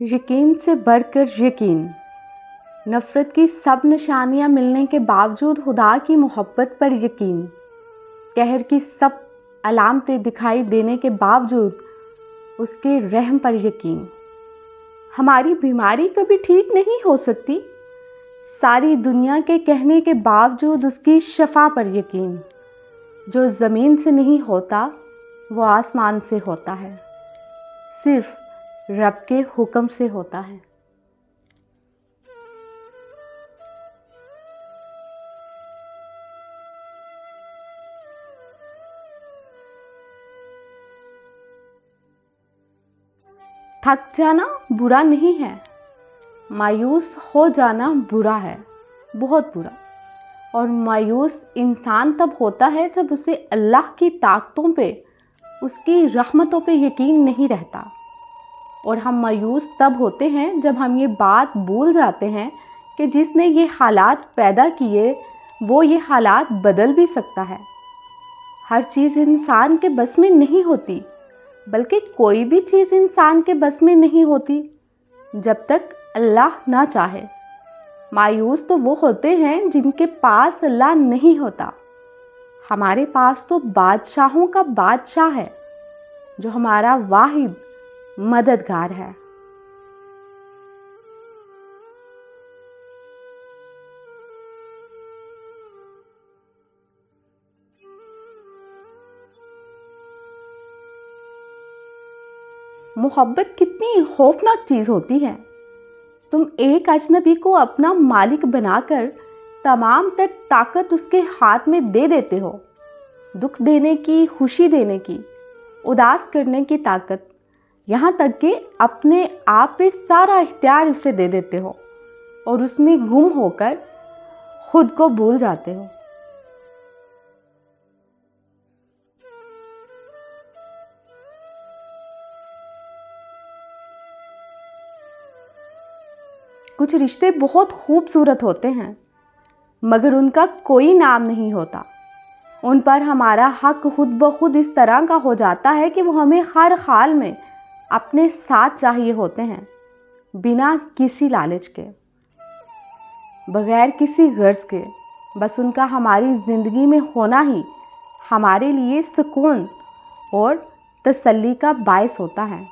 यकीन से बढ़कर यकीन। नफ़रत की सब निशानियां मिलने के बावजूद खुदा की मोहब्बत पर यकीन। कहर की सब अलामतें दिखाई देने के बावजूद उसके रहम पर यकीन। हमारी बीमारी कभी ठीक नहीं हो सकती, सारी दुनिया के कहने के बावजूद उसकी शफा पर यकीन। जो ज़मीन से नहीं होता वो आसमान से होता है, सिर्फ रब के हुक्म से होता है। थक जाना बुरा नहीं है, मायूस हो जाना बुरा है, बहुत बुरा। और मायूस इंसान तब होता है जब उसे अल्लाह की ताकतों पे, उसकी रहमतों पे यकीन नहीं रहता। और हम मायूस तब होते हैं जब हम ये बात भूल जाते हैं कि जिसने ये हालात पैदा किए वो ये हालात बदल भी सकता है। हर चीज़ इंसान के बस में नहीं होती, बल्कि कोई भी चीज़ इंसान के बस में नहीं होती जब तक अल्लाह ना चाहे। मायूस तो वो होते हैं जिनके पास अल्लाह नहीं होता। हमारे पास तो बादशाहों का बादशाह है जो हमारा वाहिद मददगार है। मोहब्बत कितनी खौफनाक चीज़ होती है। तुम एक अजनबी को अपना मालिक बनाकर तमाम तर ताकत उसके हाथ में दे देते हो। दुख देने की, खुशी देने की, उदास करने की ताकत, यहाँ तक कि अपने आप पे सारा इख्तियार उसे दे देते हो और उसमें गुम होकर खुद को भूल जाते हो। कुछ रिश्ते बहुत खूबसूरत होते हैं मगर उनका कोई नाम नहीं होता। उन पर हमारा हक खुद ब खुद इस तरह का हो जाता है कि वो हमें हर हाल में अपने साथ चाहिए होते हैं, बिना किसी लालच के, बगैर किसी गर्ज के। बस उनका हमारी ज़िंदगी में होना ही हमारे लिए सुकून और तसल्ली का बायस होता है।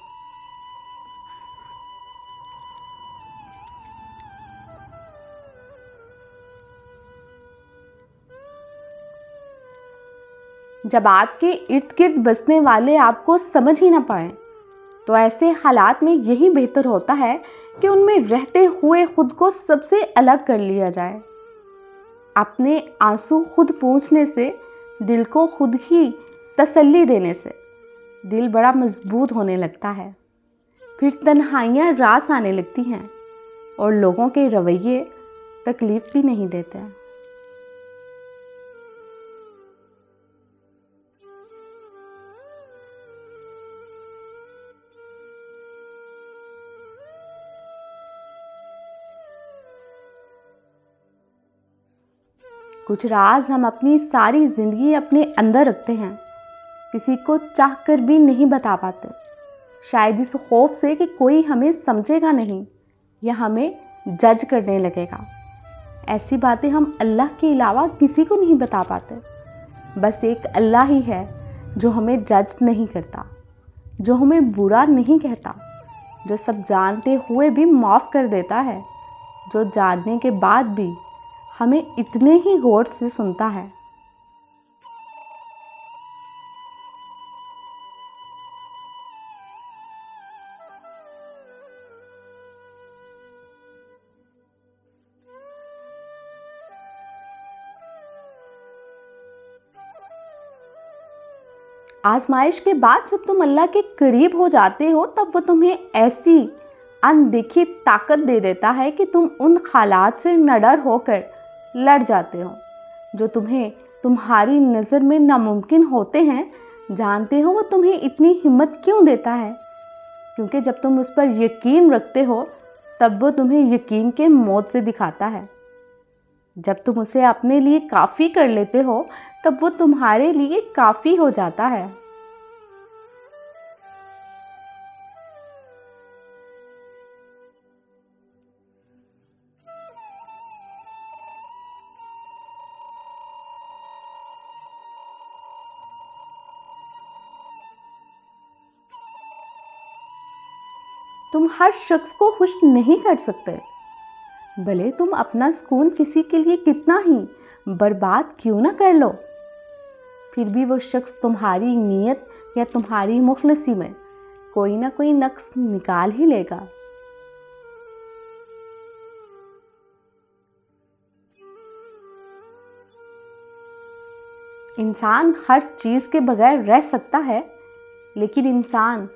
जब आपके इर्द गिर्द बसने वाले आपको समझ ही ना पाएं, तो ऐसे हालात में यही बेहतर होता है कि उनमें रहते हुए खुद को सबसे अलग कर लिया जाए। अपने आंसू खुद पोंछने से, दिल को खुद ही तसल्ली देने से दिल बड़ा मजबूत होने लगता है। फिर तन्हाइयाँ रास आने लगती हैं और लोगों के रवैये तकलीफ़ भी नहीं देते हैं। कुछ राज हम अपनी सारी ज़िंदगी अपने अंदर रखते हैं, किसी को चाहकर भी नहीं बता पाते, शायद इस खौफ से कि कोई हमें समझेगा नहीं या हमें जज करने लगेगा। ऐसी बातें हम अल्लाह के अलावा किसी को नहीं बता पाते। बस एक अल्लाह ही है जो हमें जज नहीं करता, जो हमें बुरा नहीं कहता, जो सब जानते हुए भी माफ़ कर देता है, जो जानने के बाद भी हमें इतने ही गौर से सुनता है। आजमाइश के बाद जब तुम अल्लाह के करीब हो जाते हो, तब वो तुम्हें ऐसी अनदेखी ताकत दे देता है कि तुम उन हालात से निडर होकर लड़ जाते हो जो तुम्हें तुम्हारी नज़र में नामुमकिन होते हैं। जानते हो वो तुम्हें इतनी हिम्मत क्यों देता है? क्योंकि जब तुम उस पर यकीन रखते हो तब वो तुम्हें यकीन के मौत से दिखाता है। जब तुम उसे अपने लिए काफ़ी कर लेते हो तब वो तुम्हारे लिए काफ़ी हो जाता है। तुम हर शख्स को खुश नहीं कर सकते। भले तुम अपना सुकून किसी के लिए कितना ही बर्बाद क्यों ना कर लो, फिर भी वो शख्स तुम्हारी नीयत या तुम्हारी मुखलसी में कोई ना कोई नक्स निकाल ही लेगा। इंसान हर चीज़ के बगैर रह सकता है, लेकिन इंसान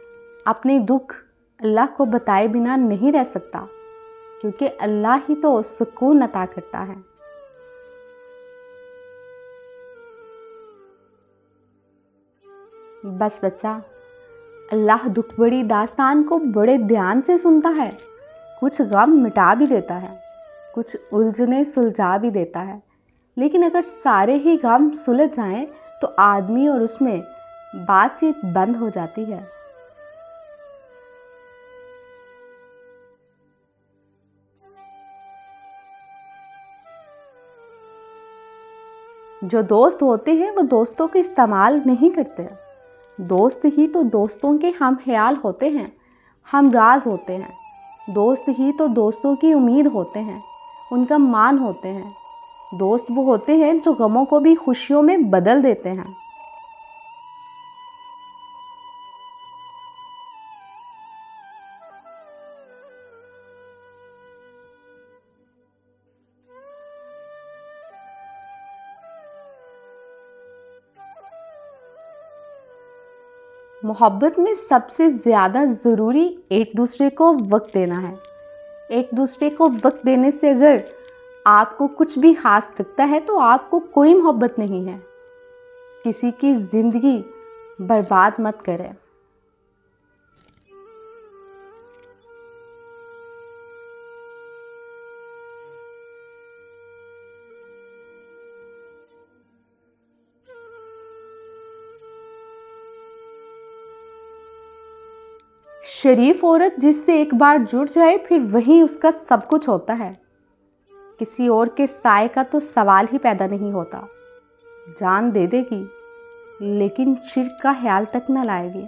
अपने दुख अल्लाह को बताए बिना नहीं रह सकता, क्योंकि अल्लाह ही तो सुकून अता करता है। बस बच्चा, अल्लाह दुख बड़ी दास्तान को बड़े ध्यान से सुनता है। कुछ गम मिटा भी देता है, कुछ उलझने सुलझा भी देता है, लेकिन अगर सारे ही गम सुलझ जाएं तो आदमी और उसमें बातचीत बंद हो जाती है। जो दोस्त होते हैं वो दोस्तों का इस्तेमाल नहीं करते। दोस्त ही तो दोस्तों के हम ख्याल होते हैं, हम राज होते हैं। दोस्त ही तो दोस्तों की उम्मीद होते हैं, उनका मान होते हैं। दोस्त वो होते हैं जो गमों को भी खुशियों में बदल देते हैं। मोहब्बत में सबसे ज़्यादा ज़रूरी एक दूसरे को वक्त देना है। एक दूसरे को वक्त देने से अगर आपको कुछ भी खास दिखता है तो आपको कोई मोहब्बत नहीं है। किसी की ज़िंदगी बर्बाद मत करें। शरीफ औरत जिससे एक बार जुड़ जाए फिर वही उसका सब कुछ होता है। किसी और के साए का तो सवाल ही पैदा नहीं होता। जान दे देगी लेकिन शिर्क का ख्याल तक न लाएगी।